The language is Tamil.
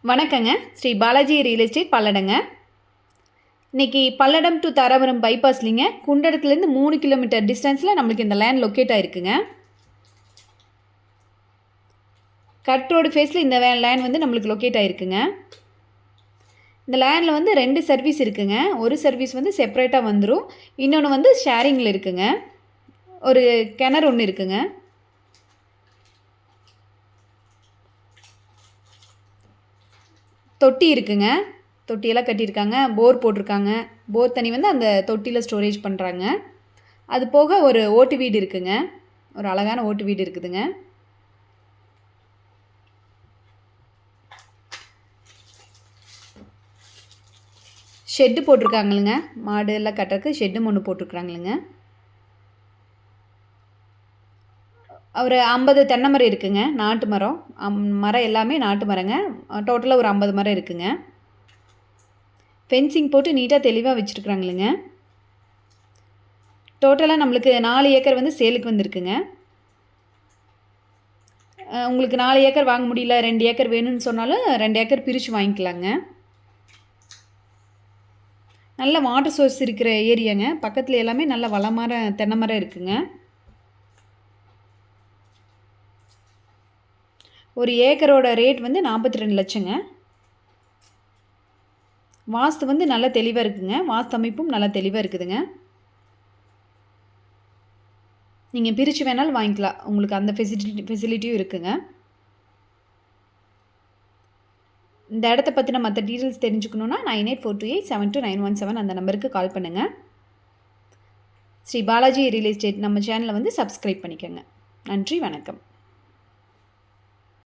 வணக்கங்க. ஸ்ரீ பாலாஜி ரியல் எஸ்டேட் பல்லடங்க. இன்றைக்கி பல்லடம் டு தாராபுரம் பைபாஸ்லிங்க குண்டடத்துலேருந்து 3 கிலோமீட்டர் டிஸ்டன்ஸில் நம்மளுக்கு இந்த லேண்ட் லொக்கேட் ஆகிருக்குங்க. கட் ரோடு ஃபேஸில் இந்த லேண்ட் வந்து நம்மளுக்கு லொக்கேட் ஆகிருக்குங்க. இந்த லேண்டில் வந்து 2 சர்வீஸ் இருக்குங்க. ஒரு சர்வீஸ் வந்து செப்பரேட்டாக வந்துடும், இன்னொன்று வந்து ஷேரிங்கில் இருக்குங்க. ஒரு கிணறு ஒன்று இருக்குங்க. தொட்டி இருக்குங்க. தொட்டியெல்லாம் கட்டியிருக்காங்க, போர் போட்டிருக்காங்க. போர் தண்ணி வந்து அந்த தொட்டியில் ஸ்டோரேஜ் பண்ணுறாங்க. அது போக ஒரு ஓட்டு வீடு இருக்குங்க. ஒரு அழகான ஓட்டு வீடு இருக்குதுங்க. ஷெட்டு போட்டிருக்காங்களுங்க. மாடு எல்லாம் கட்டுறதுக்கு ஷெட்டும் ஒன்று போட்டிருக்குறாங்களுங்க. ஒரு 50 தென்னை மரம் இருக்குங்க. நாட்டு மரம். மரம் எல்லாமே நாட்டு மரங்க. டோட்டலாக ஒரு 50 மரம் இருக்குங்க. ஃபென்சிங் போட்டு நீட்டாக தெளிவாக வச்சுருக்குறாங்களுங்க. டோட்டலாக நம்மளுக்கு 4 ஏக்கர் வந்து சேலுக்கு வந்துருக்குங்க. உங்களுக்கு 4 ஏக்கர் வாங்க முடியல, 2 ஏக்கர் வேணும்னு சொன்னாலும் 2 ஏக்கர் பிரித்து வாங்கிக்கலாங்க. நல்ல வாட்டர் சோர்ஸ் இருக்கிற ஏரியாங்க. பக்கத்தில் எல்லாமே நல்ல வளமான தென்னை மரம் இருக்குங்க. ஒரு ஏக்கரோட ரேட் வந்து 42 லட்சங்க. வாஸ்து வந்து நல்லா தெளிவாக இருக்குங்க. வாஸ்து அமைப்பும் நல்லா தெளிவாக இருக்குதுங்க. நீங்கள் பிரித்து வேணாலும் வாங்கிக்கலாம், உங்களுக்கு அந்த ஃபெசிலிட்டியும் இருக்குங்க. இந்த இடத்த பற்றின மற்ற டீட்டெயில்ஸ் தெரிஞ்சுக்கணுன்னா 9842872917 அந்த நம்பருக்கு கால் பண்ணுங்கள். ஸ்ரீ பாலாஜி ரியல் எஸ்டேட் நம்ம சேனலை வந்து சப்ஸ்கிரைப் பண்ணிக்கோங்க. நன்றி, வணக்கம்.